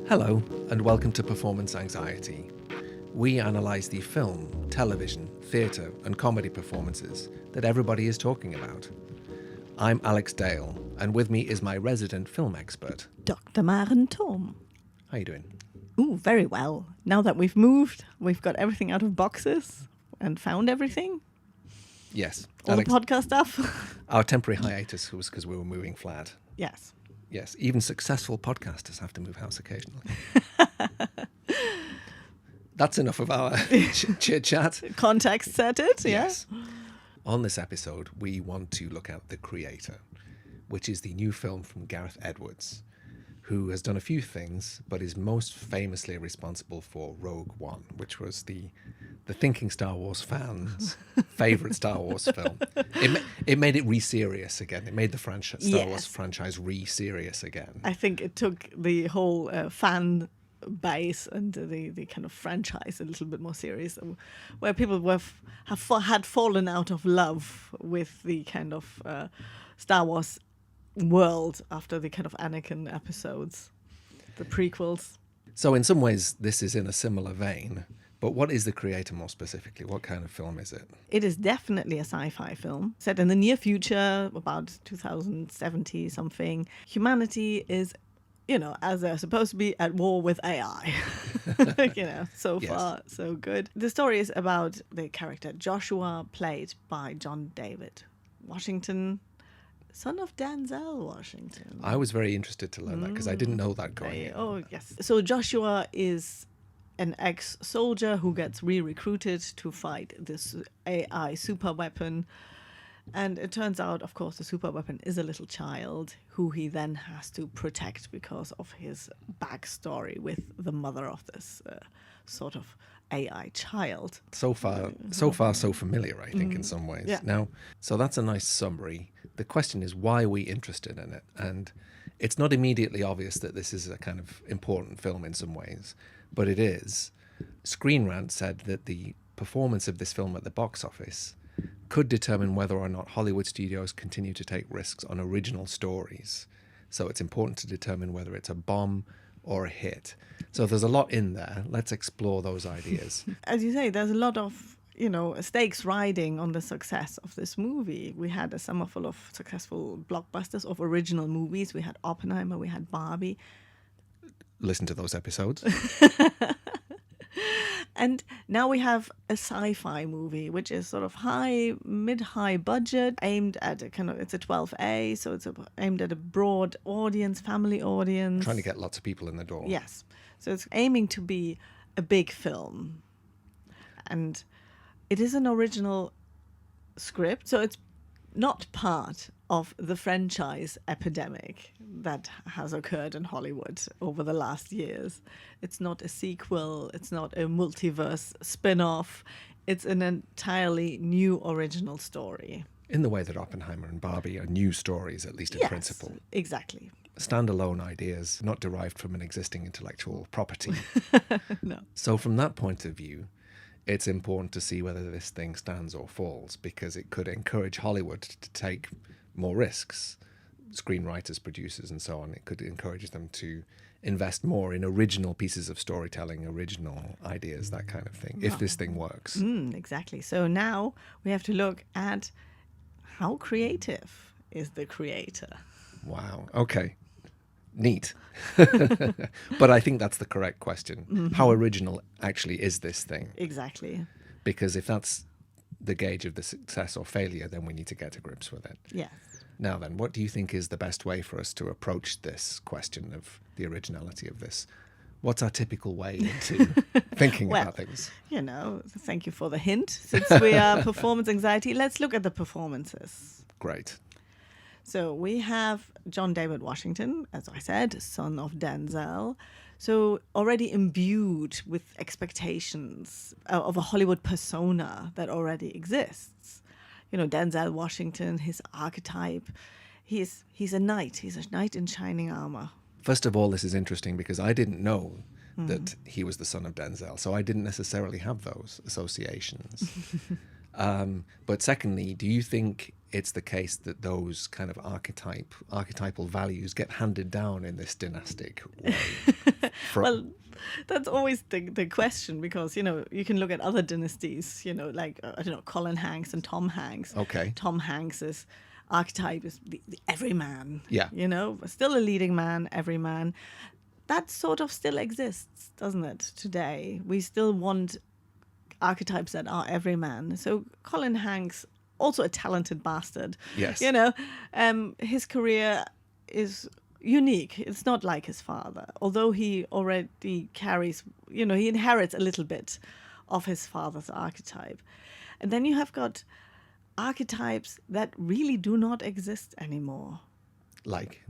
Hello, and welcome to Performance Anxiety. We analyse the film, television, theatre and comedy performances that everybody is talking about. I'm Alex Dale, and with me is my resident film expert, Dr. Maren Tom. How you doing? Ooh, very well. Now that we've moved, we've got everything out of boxes and found everything. Yes. All Alex, the podcast stuff. our temporary hiatus was because we were moving flat. Yes. Yes, even successful podcasters have to move house occasionally. That's enough of our chit-chat. Context set it, Yes. On this episode, we want to look at The Creator, which is the new film from Gareth Edwards, who has done a few things, but is most famously responsible for Rogue One, which was the thinking Star Wars fans' favourite Star Wars film. It made it re-serious again. It made the Star Wars franchise re-serious again. I think it took the whole fan base and the kind of franchise a little bit more serious, where people had fallen out of love with the kind of Star Wars world after the kind of Anakin episodes, the prequels. So in some ways, this is in a similar vein. But what is The Creator more specifically? What kind of film is it? It is definitely a sci-fi film set in the near future, about 2070 something. Humanity is, as they're supposed to be, at war with AI. So Yes. far, so good. The story is about the character Joshua, played by John David Washington, son of Denzel Washington. I was very interested to learn that because I didn't know that going in. Oh, yes. So Joshua is an ex-soldier who gets re-recruited to fight this AI super weapon. And it turns out, of course, the super weapon is a little child who he then has to protect because of his backstory with the mother of this sort of AI child. So far, so familiar, I think, in some ways. Yeah. Now, so that's a nice summary. The question is, why are we interested in it? And it's not immediately obvious that this is a kind of important film in some ways, but it is. Screen Rant said that the performance of this film at the box office could determine whether or not Hollywood studios continue to take risks on original stories. So it's important to determine whether it's a bomb or a hit. So there's a lot in there. Let's explore those ideas. As you say, there's a lot of, stakes riding on the success of this movie. We had a summer full of successful blockbusters of original movies. We had Oppenheimer, we had Barbie. Listen to those episodes. And now we have a sci-fi movie, which is sort of mid-high budget, aimed at it's a 12A, so it's aimed at a broad audience, family audience. Trying to get lots of people in the door. Yes. So it's aiming to be a big film. And it is an original script, so it's not part of the franchise epidemic that has occurred in Hollywood over the last years. It's not a sequel, it's not a multiverse spin-off, it's an entirely new original story. In the way that Oppenheimer and Barbie are new stories, at least in principle. Exactly. Standalone ideas, not derived from an existing intellectual property. No. So from that point of view, it's important to see whether this thing stands or falls, because it could encourage Hollywood to take more risks, screenwriters, producers, and so on. It could encourage them to invest more in original pieces of storytelling, original ideas, that kind of thing, if this thing works. Exactly. So now we have to look at how creative is the creator. Wow. Okay. Neat. But I think that's the correct question. Mm-hmm. How original actually is this thing? Exactly. Because if that's the gauge of the success or failure, then we need to get to grips with it. Yes. Now then, what do you think is the best way for us to approach this question of the originality of this? What's our typical way into thinking about things? Thank you for the hint. Since we are performance anxiety, let's look at the performances. Great. So we have John David Washington, as I said, son of Denzel. So already imbued with expectations of a Hollywood persona that already exists. Denzel Washington, his archetype, he's a knight. He's a knight in shining armor. First of all, this is interesting because I didn't know that he was the son of Denzel, so I didn't necessarily have those associations. But secondly, do you think it's the case that those kind of archetypal values get handed down in this dynastic way? Well, that's always the question, because, you can look at other dynasties, like, I don't know, Colin Hanks and Tom Hanks. Okay. Tom Hanks's archetype is the everyman. Yeah. Still a leading man, everyman. That sort of still exists, doesn't it, today? We still want archetypes that are everyman. So Colin Hanks, also a talented bastard. Yes. His career is unique. It's not like his father, although he already carries, he inherits a little bit of his father's archetype. And then you have got archetypes that really do not exist anymore. Like,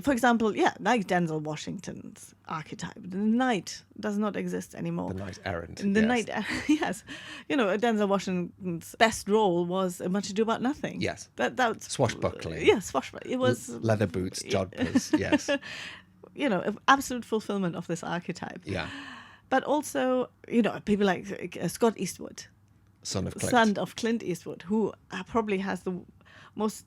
for example, like Denzel Washington's archetype. The knight does not exist anymore. the knight errant. The yes. knight, yes. Denzel Washington's best role was Much Ado About Nothing. Yes. That's Swashbuckling. Yeah, swashbuckling. It was Leather boots, jodhpurs, yes. An absolute fulfillment of this archetype. Yeah. But also, people like Scott Eastwood, Son of Clint. son of Clint Eastwood, who probably has the most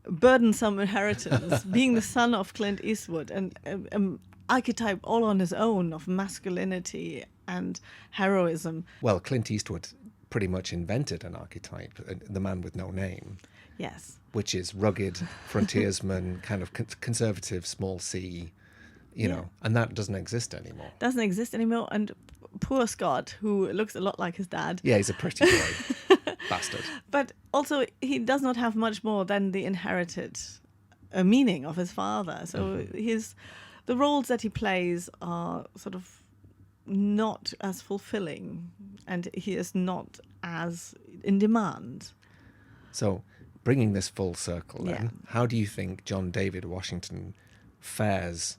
burdensome inheritance, being the son of Clint Eastwood, and archetype all on his own of masculinity and heroism. Well, Clint Eastwood pretty much invented an archetype, the man with no name. Yes. Which is rugged, frontiersman, kind of conservative, small c, and that doesn't exist anymore. Doesn't exist anymore. And poor Scott, who looks a lot like his dad. Yeah, he's a pretty boy. Bastard. But also, he does not have much more than the inherited meaning of his father. So the roles that he plays are sort of not as fulfilling, and he is not as in demand. So, bringing this full circle then, Yeah. how do you think John David Washington fares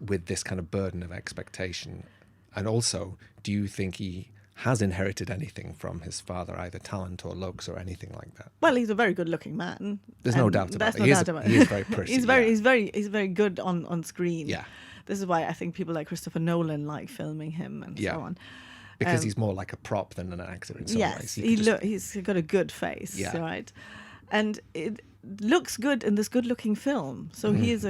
with this kind of burden of expectation? And also, do you think he has inherited anything from his father, either talent or looks or anything like that? Well, he's a very good-looking man. There's no and doubt about there's it. no doubt about it. He is very pretty. He's very good on screen. Yeah. This is why I think people like Christopher Nolan like filming him and Yeah. so on. Because he's more like a prop than an actor in some ways. Yes, he's got a good face, Yeah. right? And it looks good in this good-looking film. So he's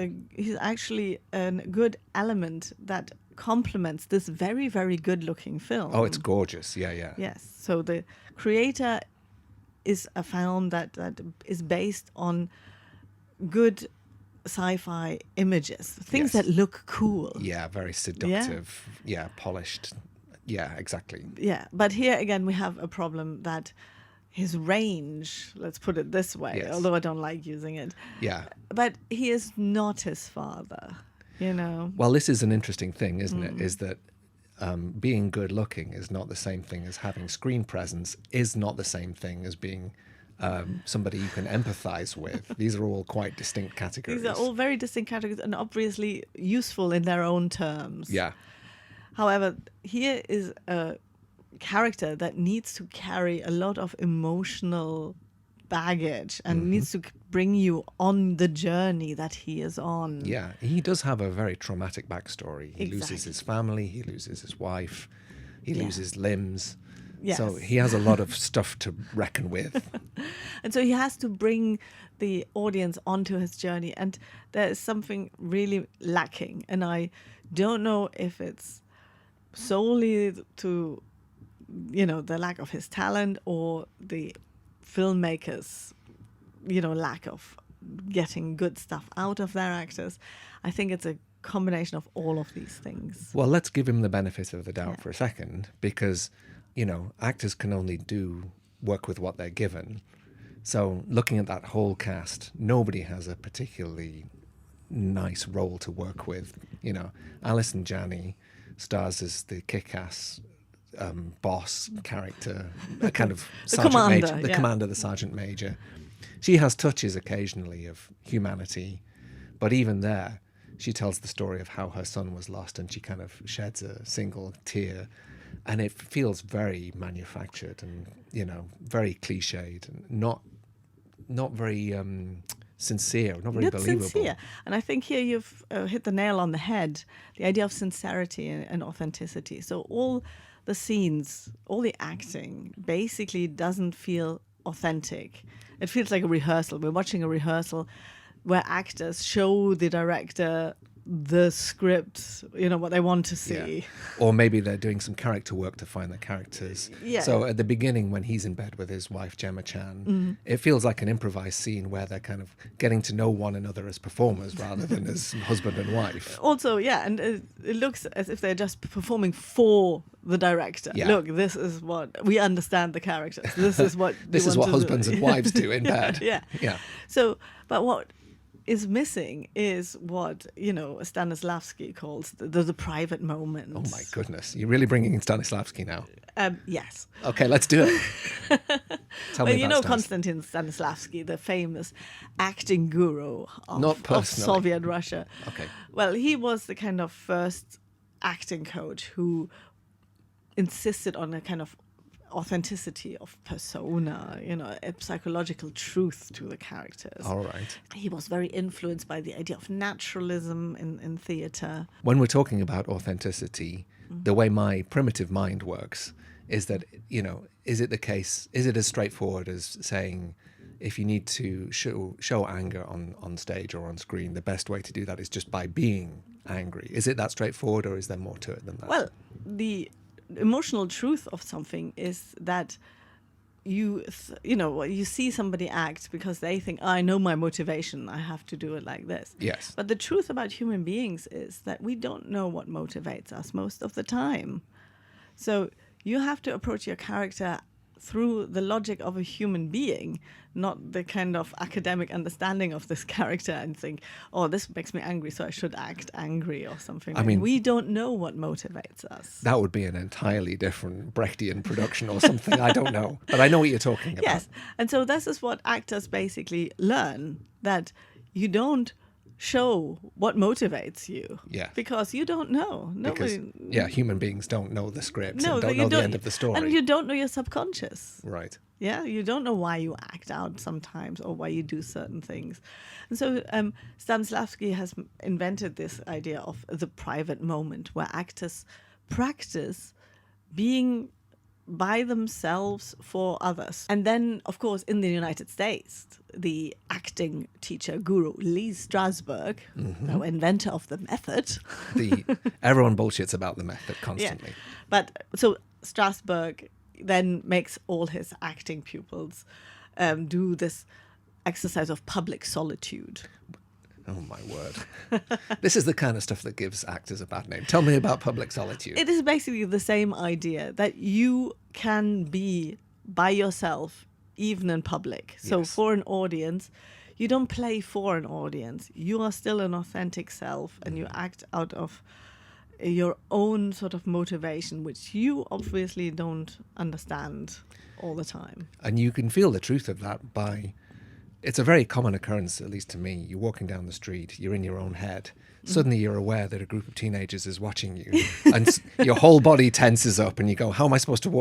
actually a good element that complements this very, very good-looking film. Oh, it's gorgeous. Yeah, yeah. Yes. So the creator is a film that is based on good sci-fi images, things Yes. that look cool. Yeah, very seductive. Yeah, polished. Yeah, exactly. Yeah. But here again, we have a problem that his range, let's put it this way, Yes. although I don't like using it, Yeah. but he is not his father, Well, this is an interesting thing, isn't it? Is that being good looking is not the same thing as having screen presence, is not the same thing as being somebody you can empathize with. These are all quite distinct categories. These are all very distinct categories and obviously useful in their own terms. Yeah. However, here is a character that needs to carry a lot of emotional baggage and needs to bring you on the journey that he is on. Yeah, he does have a very traumatic backstory. He loses Exactly. his family, he loses his wife, he Yeah. loses limbs. Yes. So he has a lot of stuff to reckon with. And so he has to bring the audience onto his journey. And there is something really lacking. And I don't know if it's solely to, the lack of his talent or the filmmakers, lack of getting good stuff out of their actors. I think it's a combination of all of these things. Well, let's give him the benefit of the doubt Yeah. for a second, because, actors can only work with what they're given. So looking at that whole cast, nobody has a particularly nice role to work with. Alison Janney stars as the kick-ass boss character, a kind of commander, the sergeant major. She has touches occasionally of humanity, but even there, she tells the story of how her son was lost, and she kind of sheds a single tear, and it feels very manufactured and very cliched and not very sincere, not very believable. Sincere. And I think here you've hit the nail on the head, the idea of sincerity and authenticity. So all the scenes, all the acting, basically doesn't feel authentic. It feels like a rehearsal. We're watching a rehearsal where actors show the director the script, what they want to see. Yeah. Or maybe they're doing some character work to find the characters. Yeah. So at the beginning, when he's in bed with his wife, Gemma Chan, it feels like an improvised scene where they're kind of getting to know one another as performers rather than as husband and wife. Also, yeah, and it looks as if they're just performing for the director. Yeah. Look, this is what we understand the characters. This is what This is what husbands and wives do in bed. Yeah. Yeah. So, but what is missing is what Stanislavsky calls the private moment. Oh my goodness, you're really bringing in Stanislavsky now. Yes. Okay, let's do it. Tell me about Konstantin Stanislavsky, the famous acting guru Not of personally. Soviet Russia. Okay. Well, he was the kind of first acting coach who insisted on a kind of authenticity of persona, a psychological truth to the characters. All right. He was very influenced by the idea of naturalism in theatre. When we're talking about authenticity, the way my primitive mind works is that, is it the case, is it as straightforward as saying, if you need to show anger on stage or on screen, the best way to do that is just by being angry? Is it that straightforward, or is there more to it than that? Well, the emotional truth of something is that you see somebody act because they think, I know my motivation, I have to do it like this. Yes. But the truth about human beings is that we don't know what motivates us most of the time. So you have to approach your character through the logic of a human being, not the kind of academic understanding of this character and think, oh, this makes me angry, so I should act angry or something. I mean, we don't know what motivates us. That would be an entirely different Brechtian production or something. I don't know. But I know what you're talking about. Yes. And so this is what actors basically learn, that you don't show what motivates you. Yeah. Because you don't know. Because, human beings don't know the script and don't you know the end of the story. And you don't know your subconscious. Right. Yeah, you don't know why you act out sometimes or why you do certain things. And so Stanislavsky has invented this idea of the private moment where actors practice being by themselves for others. And then, of course, in the United States, the acting teacher guru Lee Strasberg, the inventor of the method. Everyone bullshits about the method constantly. Yeah. But so Strasberg then makes all his acting pupils do this exercise of public solitude. Oh, my word. This is the kind of stuff that gives actors a bad name. Tell me about public solitude. It is basically the same idea that you can be by yourself, even in public. So Yes. for an audience, you don't play for an audience. You are still an authentic self and you act out of your own sort of motivation, which you obviously don't understand all the time. And you can feel the truth of that by... It's a very common occurrence, at least to me. You're walking down the street, you're in your own head. Suddenly you're aware that a group of teenagers is watching you. And your whole body tenses up and you go, how am I supposed to walk